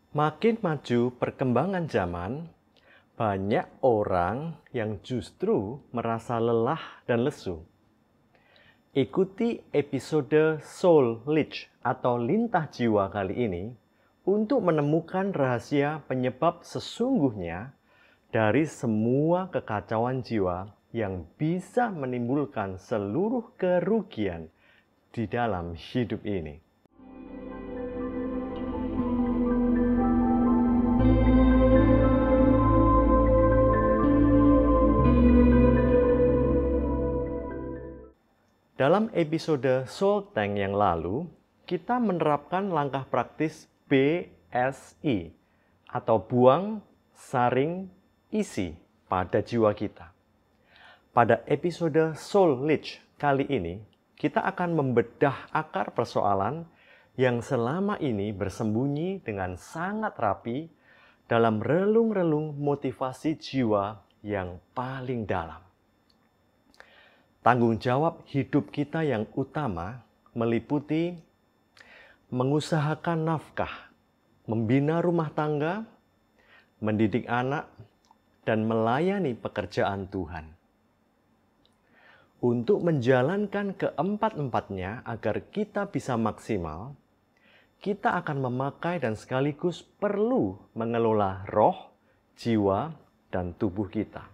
Makin maju perkembangan zaman, banyak orang yang justru merasa lelah dan lesu. Ikuti episode Soul Leech atau Lintah Jiwa kali ini untuk menemukan rahasia penyebab sesungguhnya dari semua kekacauan jiwa yang bisa menimbulkan seluruh kerugian di dalam hidup ini. Dalam episode Soul Tank yang lalu, kita menerapkan langkah praktis BSI atau buang, saring, isi pada jiwa kita. Pada episode Soul Leech kali ini, kita akan membedah akar persoalan yang selama ini bersembunyi dengan sangat rapi dalam relung-relung motivasi jiwa yang paling dalam. Tanggung jawab hidup kita yang utama meliputi mengusahakan nafkah, membina rumah tangga, mendidik anak, dan melayani pekerjaan Tuhan. Untuk menjalankan keempat-empatnya agar kita bisa maksimal, kita akan memakai dan sekaligus perlu mengelola roh, jiwa, dan tubuh kita.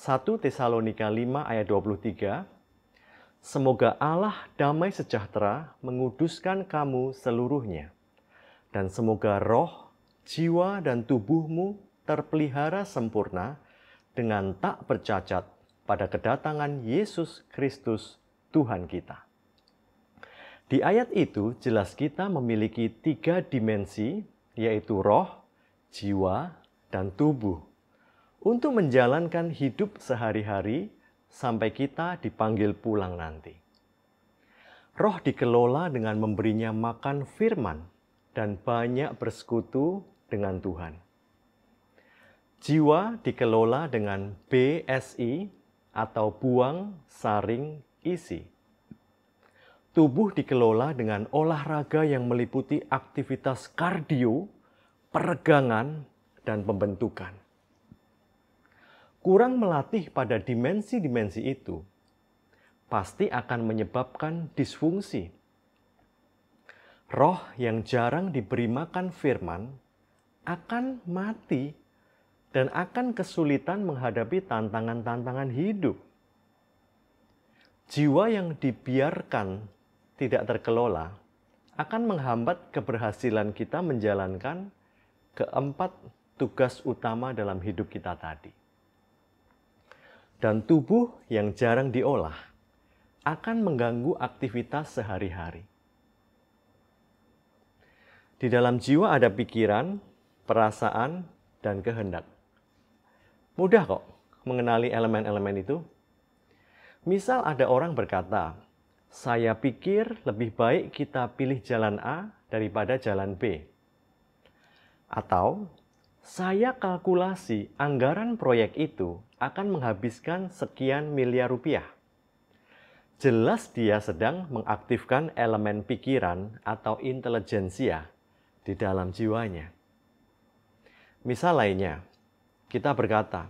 1 Tesalonika 5 ayat 23, semoga Allah damai sejahtera menguduskan kamu seluruhnya, dan semoga roh, jiwa, dan tubuhmu terpelihara sempurna dengan tak bercacat pada kedatangan Yesus Kristus Tuhan kita. Di ayat itu jelas kita memiliki 3 dimensi, yaitu roh, jiwa, dan tubuh, untuk menjalankan hidup sehari-hari sampai kita dipanggil pulang nanti. Roh dikelola dengan memberinya makan firman dan banyak bersekutu dengan Tuhan. Jiwa dikelola dengan BSI atau buang, saring, isi. Tubuh dikelola dengan olahraga yang meliputi aktivitas kardio, peregangan, dan pembentukan. Kurang melatih pada dimensi-dimensi itu pasti akan menyebabkan disfungsi. Roh yang jarang diberi makan firman akan mati dan akan kesulitan menghadapi tantangan-tantangan hidup. Jiwa yang dibiarkan tidak terkelola akan menghambat keberhasilan kita menjalankan keempat tugas utama dalam hidup kita tadi. Dan tubuh yang jarang diolah akan mengganggu aktivitas sehari-hari. Di dalam jiwa ada pikiran, perasaan, dan kehendak. Mudah kok mengenali elemen-elemen itu. Misal ada orang berkata, saya pikir lebih baik kita pilih jalan A daripada jalan B. Atau, saya kalkulasi anggaran proyek itu akan menghabiskan sekian miliar rupiah. Jelas dia sedang mengaktifkan elemen pikiran atau intelijensia di dalam jiwanya. Misal lainnya, kita berkata,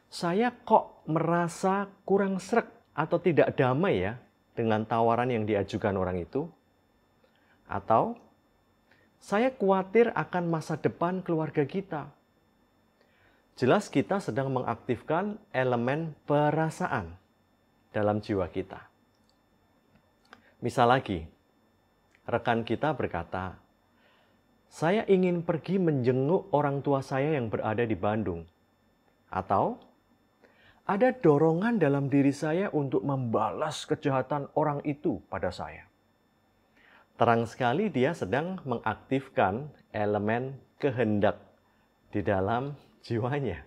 saya kok merasa kurang sreg atau tidak damai ya dengan tawaran yang diajukan orang itu. Atau, saya khawatir akan masa depan keluarga kita. Jelas kita sedang mengaktifkan elemen perasaan dalam jiwa kita. Misal lagi, rekan kita berkata, saya ingin pergi menjenguk orang tua saya yang berada di Bandung. Atau, ada dorongan dalam diri saya untuk membalas kejahatan orang itu pada saya. Terang sekali dia sedang mengaktifkan elemen kehendak di dalam jiwanya.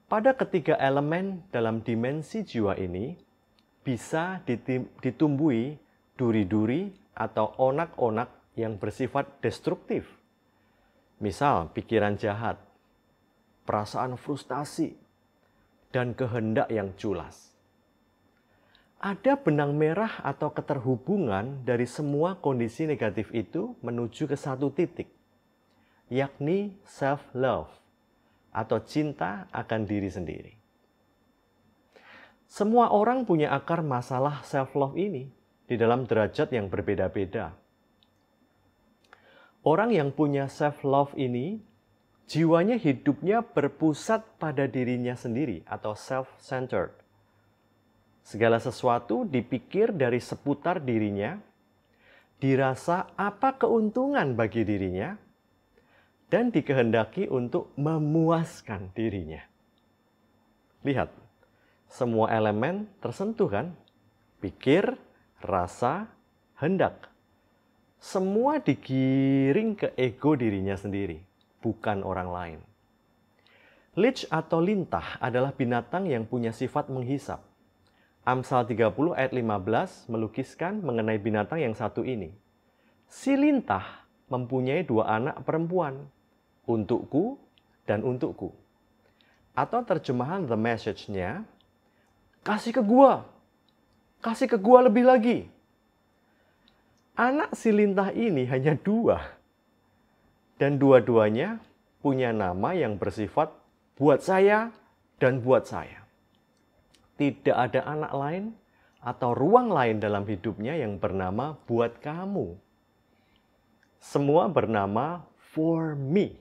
Pada ketiga elemen dalam dimensi jiwa ini bisa ditumbuhi duri-duri atau onak-onak yang bersifat destruktif. Misal pikiran jahat, perasaan frustasi, dan kehendak yang culas. ada benang merah atau keterhubungan dari semua kondisi negatif itu menuju ke satu titik, yakni self-love atau cinta akan diri sendiri. Semua orang punya akar masalah self-love ini di dalam derajat yang berbeda-beda. Orang yang punya self-love ini, jiwanya hidupnya berpusat pada dirinya sendiri atau self-centered. Segala sesuatu dipikir dari seputar dirinya, dirasa apa keuntungan bagi dirinya, dan dikehendaki untuk memuaskan dirinya. Lihat, semua elemen tersentuh kan? Pikir, rasa, hendak. Semua digiring ke ego dirinya sendiri, bukan orang lain. Lich atau lintah adalah binatang yang punya sifat menghisap. Amsal 30 ayat 15 melukiskan mengenai binatang yang satu ini. Si lintah mempunyai 2 anak perempuan, untukku dan untukku. Atau terjemahan The Message-nya, kasih ke gua lebih lagi. Anak si lintah ini hanya 2. Dan dua-duanya punya nama yang bersifat buat saya dan buat saya. Tidak ada anak lain atau ruang lain dalam hidupnya yang bernama buat kamu. Semua bernama for me.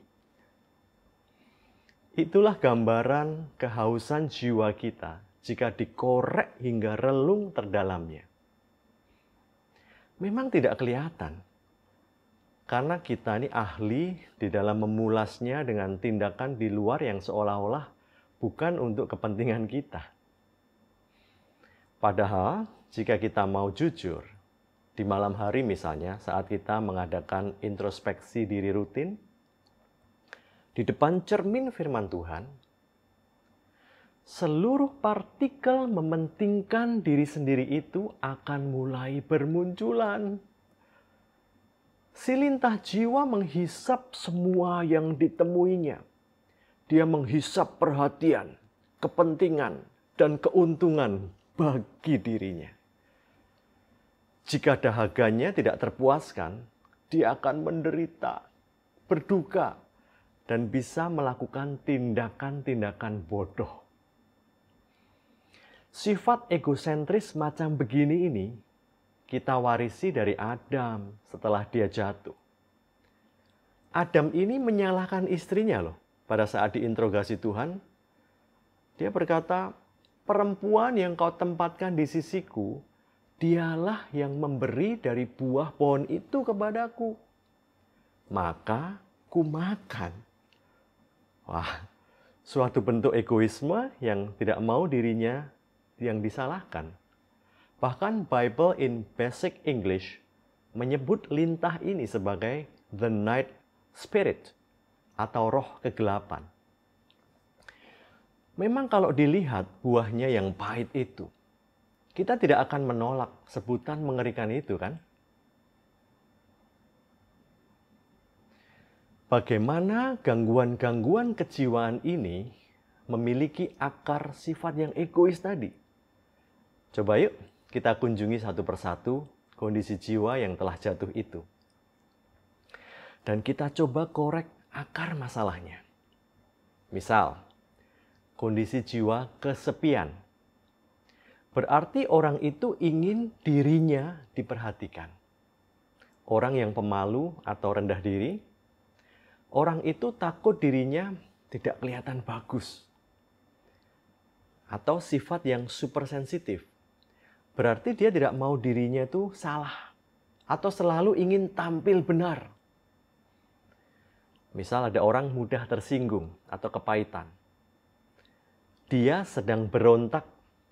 Itulah gambaran kehausan jiwa kita jika dikorek hingga relung terdalamnya. Memang tidak kelihatan, karena kita ini ahli di dalam memulasnya dengan tindakan di luar yang seolah-olah bukan untuk kepentingan kita. Padahal, jika kita mau jujur, di malam hari misalnya saat kita mengadakan introspeksi diri rutin, di depan cermin firman Tuhan, seluruh partikel mementingkan diri sendiri itu akan mulai bermunculan. Si lintah jiwa menghisap semua yang ditemuinya. Dia menghisap perhatian, kepentingan, dan keuntungan bagi dirinya. Jika dahaganya tidak terpuaskan, dia akan menderita, berduka, dan bisa melakukan tindakan-tindakan bodoh. Sifat egosentris macam begini ini kita warisi dari Adam setelah dia jatuh. Adam ini menyalahkan istrinya loh pada saat diinterogasi Tuhan. Dia berkata, perempuan yang kau tempatkan di sisiku, dialah yang memberi dari buah pohon itu kepadaku. Maka ku makan. Wah, suatu bentuk egoisme yang tidak mau dirinya yang disalahkan. Bahkan Bible in Basic English menyebut lintah ini sebagai the night spirit atau roh kegelapan. Memang kalau dilihat buahnya yang pahit itu, kita tidak akan menolak sebutan mengerikan itu kan? Bagaimana gangguan-gangguan kejiwaan ini memiliki akar sifat yang egois tadi? Coba yuk kita kunjungi satu persatu kondisi jiwa yang telah jatuh itu. Dan kita coba korek akar masalahnya. Misal, kondisi jiwa kesepian. Berarti orang itu ingin dirinya diperhatikan. Orang yang pemalu atau rendah diri, orang itu takut dirinya tidak kelihatan bagus. Atau sifat yang super sensitif. Berarti dia tidak mau dirinya itu salah. Atau selalu ingin tampil benar. Misal ada orang mudah tersinggung atau kepahitan. Dia sedang berontak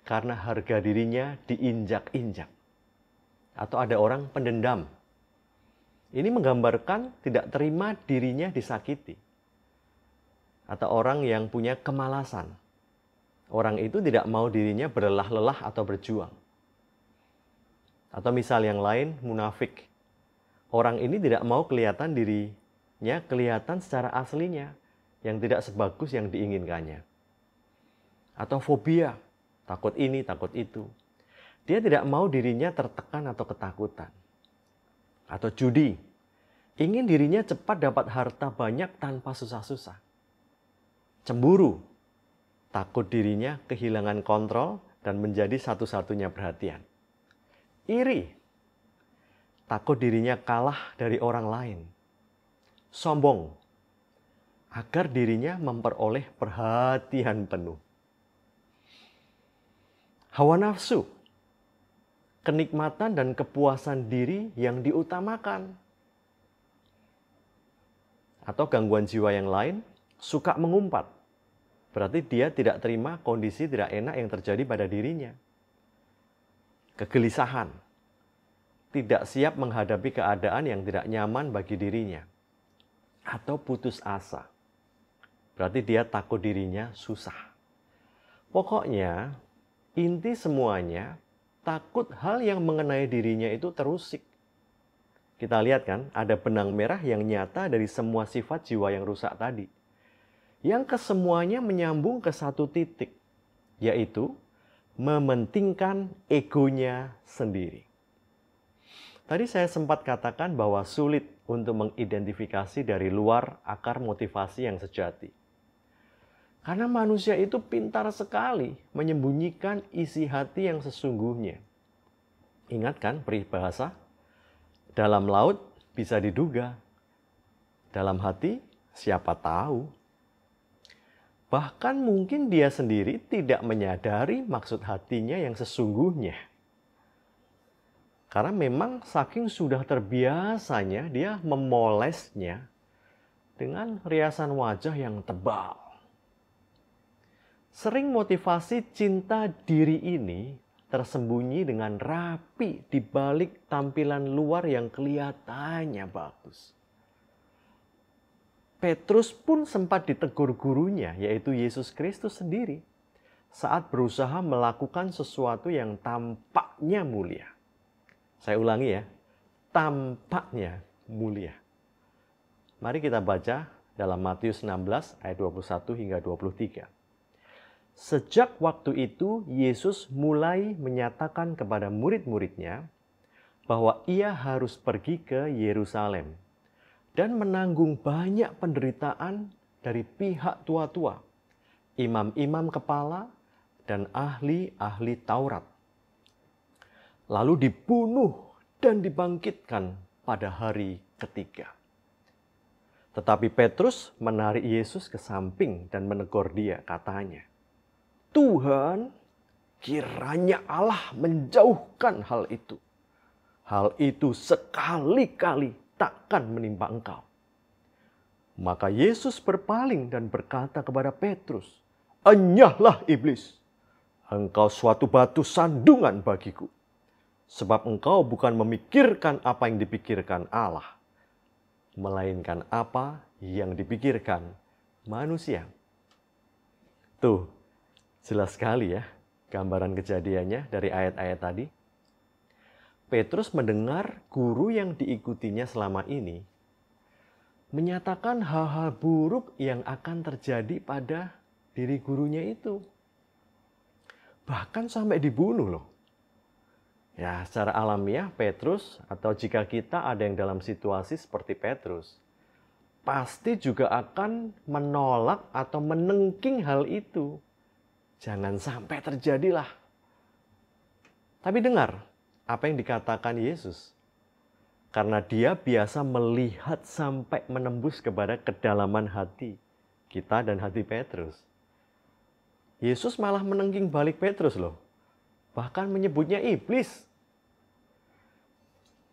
karena harga dirinya diinjak-injak. Atau ada orang pendendam. Ini menggambarkan tidak terima dirinya disakiti. Atau orang yang punya kemalasan. Orang itu tidak mau dirinya berlelah-lelah atau berjuang. Atau misal yang lain, munafik. Orang ini tidak mau kelihatan dirinya kelihatan secara aslinya yang tidak sebagus yang diinginkannya. Atau fobia, takut ini, takut itu. Dia tidak mau dirinya tertekan atau ketakutan. Atau judi. Ingin dirinya cepat dapat harta banyak tanpa susah-susah. Cemburu. Takut dirinya kehilangan kontrol dan menjadi satu-satunya perhatian. Iri. Takut dirinya kalah dari orang lain. Sombong. Agar dirinya memperoleh perhatian penuh. Hawa nafsu. Kenikmatan dan kepuasan diri yang diutamakan. Atau gangguan jiwa yang lain, suka mengumpat. Berarti dia tidak terima kondisi tidak enak yang terjadi pada dirinya. Kegelisahan. Tidak siap menghadapi keadaan yang tidak nyaman bagi dirinya. Atau putus asa. Berarti dia takut dirinya susah. Pokoknya, inti semuanya, takut hal yang mengenai dirinya itu terusik. Kita lihat kan, ada benang merah yang nyata dari semua sifat jiwa yang rusak tadi. Yang kesemuanya menyambung ke satu titik, yaitu mementingkan egonya sendiri. Tadi saya sempat katakan bahwa sulit untuk mengidentifikasi dari luar akar motivasi yang sejati. Karena manusia itu pintar sekali menyembunyikan isi hati yang sesungguhnya. Ingat kan peribahasa? Dalam laut bisa diduga. Dalam hati siapa tahu. Bahkan mungkin dia sendiri tidak menyadari maksud hatinya yang sesungguhnya. Karena memang saking sudah terbiasanya dia memolesnya dengan riasan wajah yang tebal. Sering motivasi cinta diri ini tersembunyi dengan rapi di balik tampilan luar yang kelihatannya bagus. Petrus pun sempat ditegur gurunya, yaitu Yesus Kristus sendiri, saat berusaha melakukan sesuatu yang tampaknya mulia. Saya ulangi ya, tampaknya mulia. Mari kita baca dalam Matius 16 ayat 21 hingga 23. Sejak waktu itu, Yesus mulai menyatakan kepada murid-muridnya bahwa ia harus pergi ke Yerusalem dan menanggung banyak penderitaan dari pihak tua-tua, imam-imam kepala, dan ahli-ahli Taurat. Lalu dibunuh dan dibangkitkan pada hari ketiga. Tetapi Petrus menarik Yesus ke samping dan menegur dia, katanya, Tuhan, kiranya Allah menjauhkan hal itu. Hal itu sekali-kali takkan menimpa engkau. Maka Yesus berpaling dan berkata kepada Petrus, Enyahlah iblis, engkau suatu batu sandungan bagiku. Sebab engkau bukan memikirkan apa yang dipikirkan Allah, melainkan apa yang dipikirkan manusia. Tuh, jelas sekali ya gambaran kejadiannya dari ayat-ayat tadi. Petrus mendengar guru yang diikutinya selama ini menyatakan hal-hal buruk yang akan terjadi pada diri gurunya itu. Bahkan sampai dibunuh loh. Ya, secara alamiah Petrus, atau jika kita ada yang dalam situasi seperti Petrus, pasti juga akan menolak atau menengking hal itu. Jangan sampai terjadilah. Tapi dengar apa yang dikatakan Yesus. Karena dia biasa melihat sampai menembus kepada kedalaman hati kita dan hati Petrus. Yesus malah menengking balik Petrus loh. Bahkan menyebutnya iblis.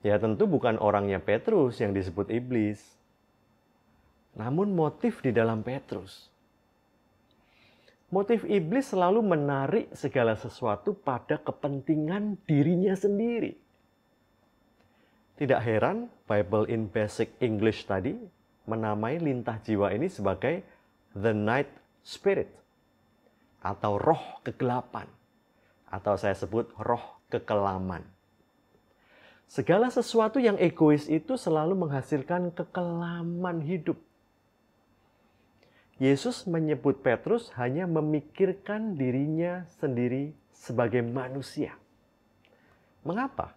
Ya tentu bukan orangnya Petrus yang disebut iblis. Namun motif di dalam Petrus. Motif iblis selalu menarik segala sesuatu pada kepentingan dirinya sendiri. Tidak heran Bible in Basic English tadi menamai lintah jiwa ini sebagai the night spirit atau roh kegelapan, atau saya sebut roh kekelaman. Segala sesuatu yang egois itu selalu menghasilkan kekelaman hidup. Yesus menyebut Petrus hanya memikirkan dirinya sendiri sebagai manusia. Mengapa?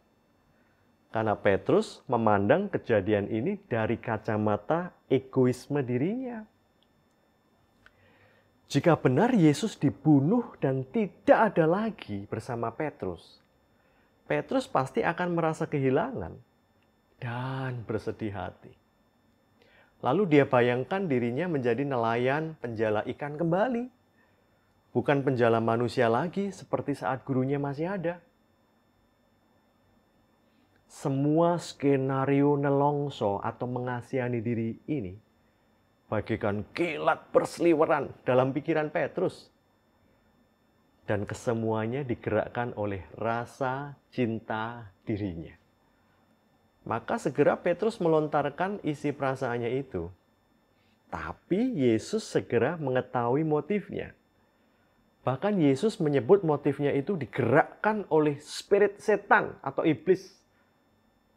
Karena Petrus memandang kejadian ini dari kacamata egoisme dirinya. Jika benar Yesus dibunuh dan tidak ada lagi bersama Petrus, Petrus pasti akan merasa kehilangan dan bersedih hati. Lalu dia bayangkan dirinya menjadi nelayan penjala ikan kembali. Bukan penjala manusia lagi seperti saat gurunya masih ada. Semua skenario nelongso atau mengasihani diri ini bagaikan kilat berseliweran dalam pikiran Petrus. Dan kesemuanya digerakkan oleh rasa cinta dirinya. Maka segera Petrus melontarkan isi perasaannya itu. Tapi Yesus segera mengetahui motifnya. Bahkan Yesus menyebut motifnya itu digerakkan oleh spirit setan atau iblis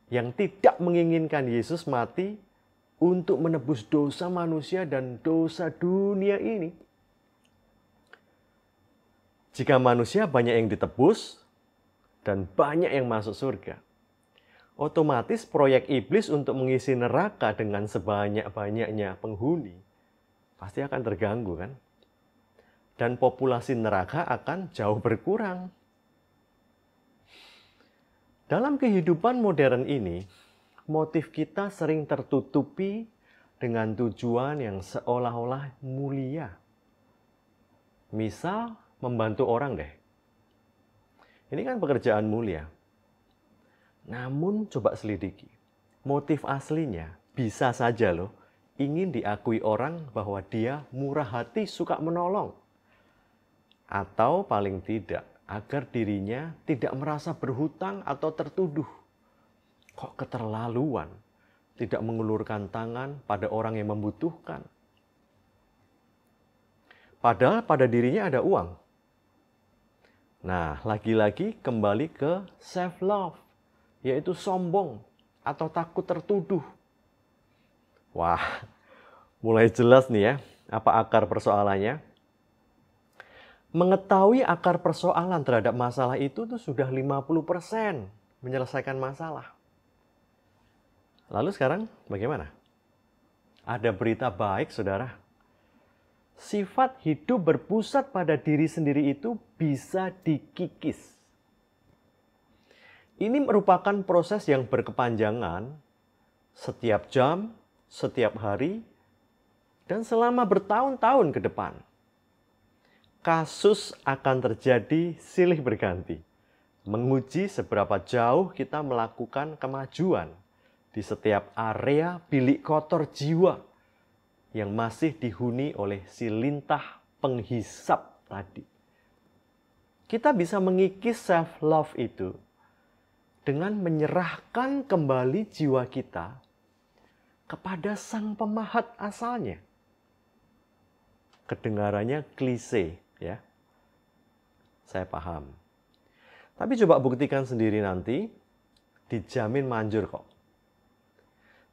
yang tidak menginginkan Yesus mati untuk menebus dosa manusia dan dosa dunia ini. Jika manusia banyak yang ditebus dan banyak yang masuk surga, otomatis proyek iblis untuk mengisi neraka dengan sebanyak-banyaknya penghuni pasti akan terganggu kan? Dan populasi neraka akan jauh berkurang. Dalam kehidupan modern ini, motif kita sering tertutupi dengan tujuan yang seolah-olah mulia. Misal, membantu orang deh. Ini kan pekerjaan mulia. Namun coba selidiki, motif aslinya bisa saja loh ingin diakui orang bahwa dia murah hati suka menolong. Atau paling tidak, agar dirinya tidak merasa berhutang atau tertuduh. Kok keterlaluan, tidak mengulurkan tangan pada orang yang membutuhkan. Padahal pada dirinya ada uang. Nah, lagi-lagi kembali ke self-love, yaitu sombong atau takut tertuduh. Wah, mulai jelas nih ya, apa akar persoalannya. Mengetahui akar persoalan terhadap masalah itu tuh sudah 50% menyelesaikan masalah. Lalu sekarang bagaimana? Ada berita baik, saudara. Sifat hidup berpusat pada diri sendiri itu bisa dikikis. Ini merupakan proses yang berkepanjangan setiap jam, setiap hari, dan selama bertahun-tahun ke depan. Kasus akan terjadi silih berganti, menguji seberapa jauh kita melakukan kemajuan di setiap area bilik kotor jiwa yang masih dihuni oleh si lintah penghisap tadi. Kita bisa mengikis self-love itu dengan menyerahkan kembali jiwa kita kepada sang pemahat asalnya. Kedengarannya klise, ya. Saya paham. Tapi coba buktikan sendiri nanti, dijamin manjur kok.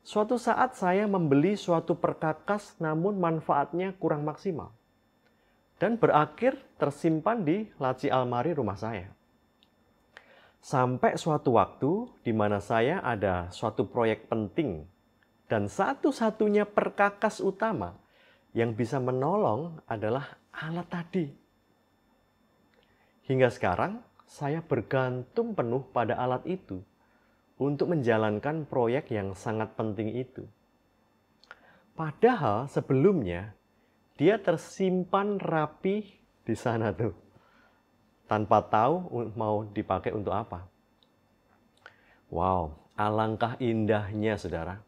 Suatu saat saya membeli suatu perkakas namun manfaatnya kurang maksimal. Dan berakhir tersimpan di laci almari rumah saya. Sampai suatu waktu di mana saya ada suatu proyek penting dan satu-satunya perkakas utama yang bisa menolong adalah alat tadi. Hingga sekarang, saya bergantung penuh pada alat itu untuk menjalankan proyek yang sangat penting itu. Padahal sebelumnya, dia tersimpan rapi di sana tuh. Tanpa tahu mau dipakai untuk apa. Wow, alangkah indahnya saudara.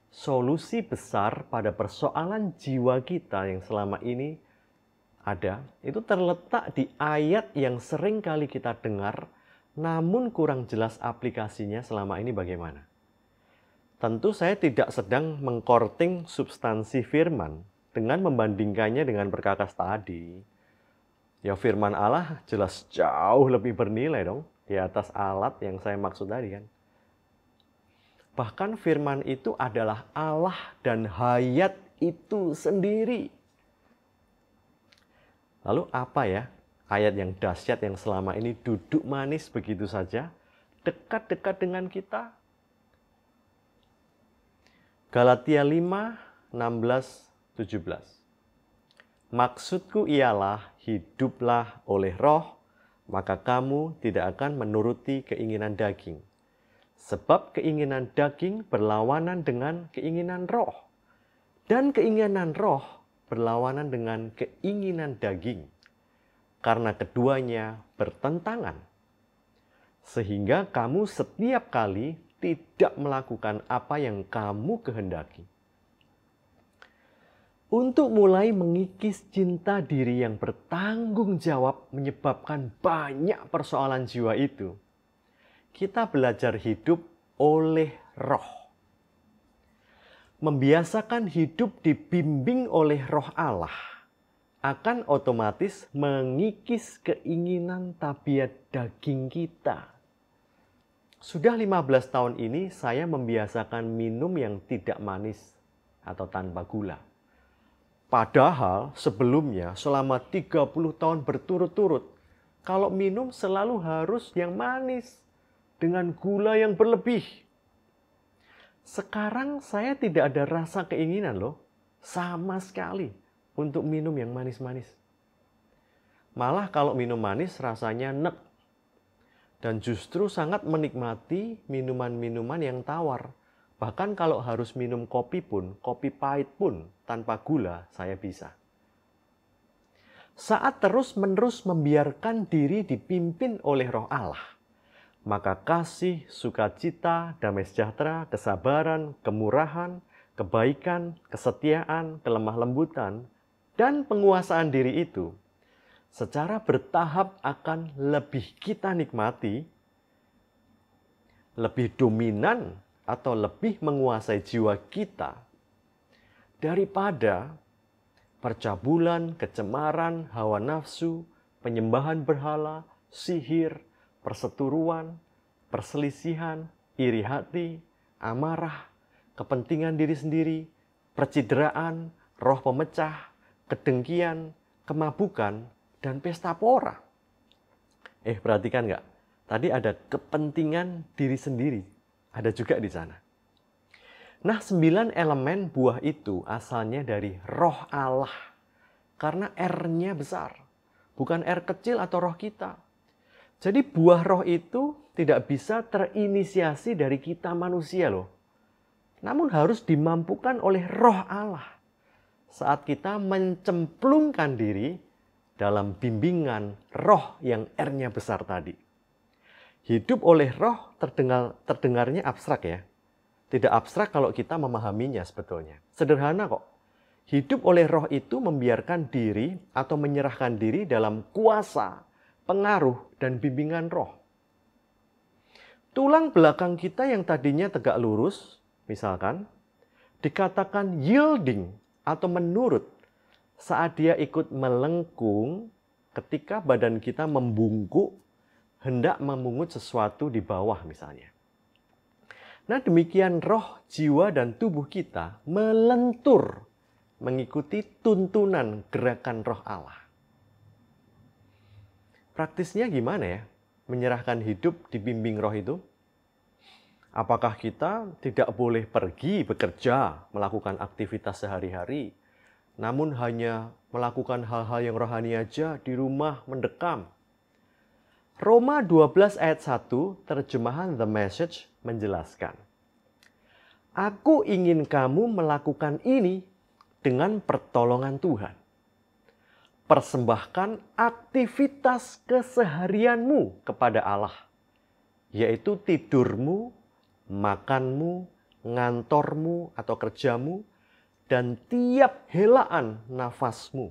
Solusi besar pada persoalan jiwa kita yang selama ini ada, itu terletak di ayat yang sering kali kita dengar, namun kurang jelas aplikasinya selama ini bagaimana. Tentu saya tidak sedang mengkorting substansi firman dengan membandingkannya dengan perkakas tadi. Ya firman Allah jelas jauh lebih bernilai dong di atas alat yang saya maksud tadi kan. Bahkan firman itu adalah Allah dan hayat itu sendiri. Lalu apa ya ayat yang dahsyat yang selama ini duduk manis begitu saja dekat-dekat dengan kita? Galatia 5, 16, 17. Maksudku ialah hiduplah oleh roh, maka kamu tidak akan menuruti keinginan daging. Sebab keinginan daging berlawanan dengan keinginan roh. Dan keinginan roh berlawanan dengan keinginan daging. Karena keduanya bertentangan. Sehingga kamu setiap kali tidak melakukan apa yang kamu kehendaki. Untuk mulai mengikis cinta diri yang bertanggung jawab menyebabkan banyak persoalan jiwa itu, kita belajar hidup oleh roh. Membiasakan hidup dibimbing oleh roh Allah akan otomatis mengikis keinginan tabiat daging kita. Sudah 15 tahun ini saya membiasakan minum yang tidak manis atau tanpa gula. Padahal sebelumnya selama 30 tahun berturut-turut, kalau minum selalu harus yang manis dengan gula yang berlebih. Sekarang saya tidak ada rasa keinginan loh, sama sekali untuk minum yang manis-manis. Malah kalau minum manis rasanya enek. Dan justru sangat menikmati minuman-minuman yang tawar. Bahkan kalau harus minum kopi pun, kopi pahit pun, tanpa gula, saya bisa. Saat terus-menerus membiarkan diri dipimpin oleh roh Allah, maka kasih, sukacita, damai sejahtera, kesabaran, kemurahan, kebaikan, kesetiaan, kelemah lembutan, dan penguasaan diri itu secara bertahap akan lebih kita nikmati, lebih dominan atau lebih menguasai jiwa kita daripada percabulan, kecemaran, hawa nafsu, penyembahan berhala, sihir, perseteruan, perselisihan, iri hati, amarah, kepentingan diri sendiri, percideraan, roh pemecah, kedengkian, kemabukan, dan pesta pora. Perhatikan nggak? Tadi ada kepentingan diri sendiri. Ada juga di sana. Nah, 9 elemen buah itu asalnya dari roh Allah. Karena R-nya besar. Bukan R kecil atau roh kita. Jadi buah roh itu tidak bisa terinisiasi dari kita manusia loh. Namun harus dimampukan oleh roh Allah. Saat kita mencemplungkan diri dalam bimbingan roh yang R-nya besar tadi. Hidup oleh roh terdengarnya abstrak ya. Tidak abstrak kalau kita memahaminya sebetulnya. Sederhana kok. Hidup oleh roh itu membiarkan diri atau menyerahkan diri dalam kuasa, pengaruh, dan bimbingan roh. Tulang belakang kita yang tadinya tegak lurus, misalkan, dikatakan yielding atau menurut saat dia ikut melengkung ketika badan kita membungkuk, hendak memungut sesuatu di bawah misalnya. Nah, demikian roh, jiwa, dan tubuh kita melentur mengikuti tuntunan gerakan roh Allah. Praktisnya gimana ya? Menyerahkan hidup dibimbing roh itu? Apakah kita tidak boleh pergi bekerja, melakukan aktivitas sehari-hari, namun hanya melakukan hal-hal yang rohani aja di rumah mendekam? Roma 12 ayat 1 terjemahan The Message menjelaskan, "Aku ingin kamu melakukan ini dengan pertolongan Tuhan. Persembahkan aktivitas keseharianmu kepada Allah, yaitu tidurmu, makanmu, ngantormu atau kerjamu, dan tiap helaan nafasmu.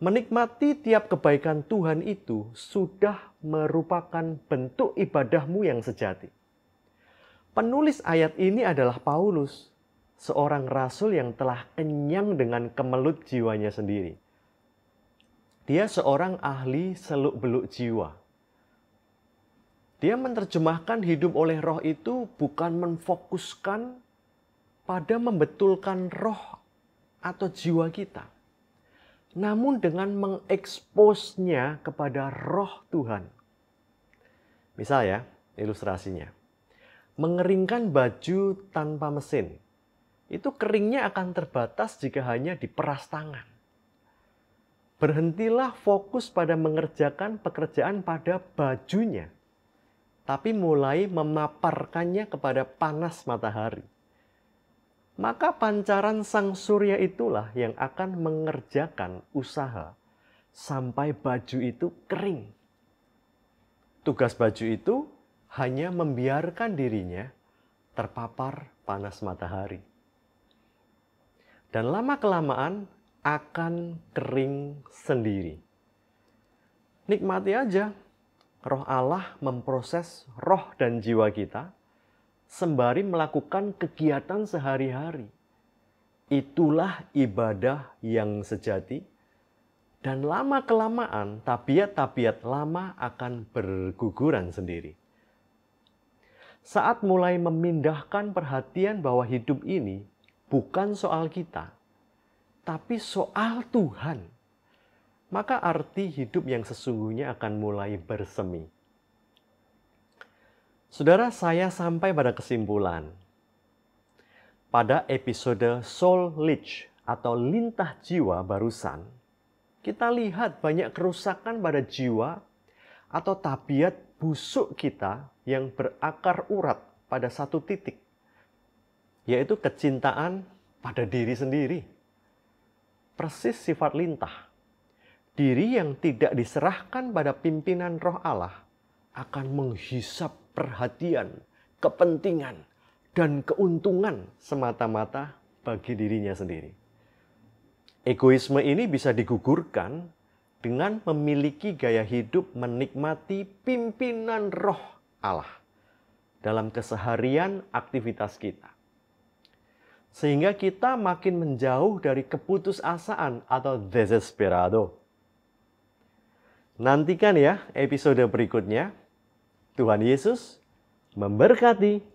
Menikmati tiap kebaikan Tuhan itu sudah merupakan bentuk ibadahmu yang sejati." Penulis ayat ini adalah Paulus, seorang rasul yang telah kenyang dengan kemelut jiwanya sendiri. Dia seorang ahli seluk-beluk jiwa. Dia menerjemahkan hidup oleh roh itu bukan memfokuskan pada membetulkan roh atau jiwa kita, namun dengan mengeksposnya kepada roh Tuhan. Misal ya, ilustrasinya. Mengeringkan baju tanpa mesin. Itu keringnya akan terbatas jika hanya diperas tangan. Berhentilah fokus pada mengerjakan pekerjaan pada bajunya, tapi mulai memaparkannya kepada panas matahari. Maka pancaran sang surya itulah yang akan mengerjakan usaha sampai baju itu kering. Tugas baju itu hanya membiarkan dirinya terpapar panas matahari. Dan lama-kelamaan akan kering sendiri. Nikmati aja, Roh Allah memproses roh dan jiwa kita sembari melakukan kegiatan sehari-hari. Itulah ibadah yang sejati, dan lama-kelamaan tabiat-tabiat lama akan berguguran sendiri. Saat mulai memindahkan perhatian bahwa hidup ini bukan soal kita, tapi soal Tuhan, maka arti hidup yang sesungguhnya akan mulai bersemi. Saudara, saya sampai pada kesimpulan. Pada episode Soul Leech atau lintah jiwa barusan, kita lihat banyak kerusakan pada jiwa atau tabiat busuk kita yang berakar urat pada satu titik, yaitu kecintaan pada diri sendiri. Persis sifat lintah. Diri yang tidak diserahkan pada pimpinan Roh Allah akan menghisap perhatian, kepentingan, dan keuntungan semata-mata bagi dirinya sendiri. Egoisme ini bisa digugurkan dengan memiliki gaya hidup menikmati pimpinan Roh Allah dalam keseharian aktivitas kita. Sehingga kita makin menjauh dari keputusasaan atau desesperado. Nantikan ya episode berikutnya. Tuhan Yesus memberkati.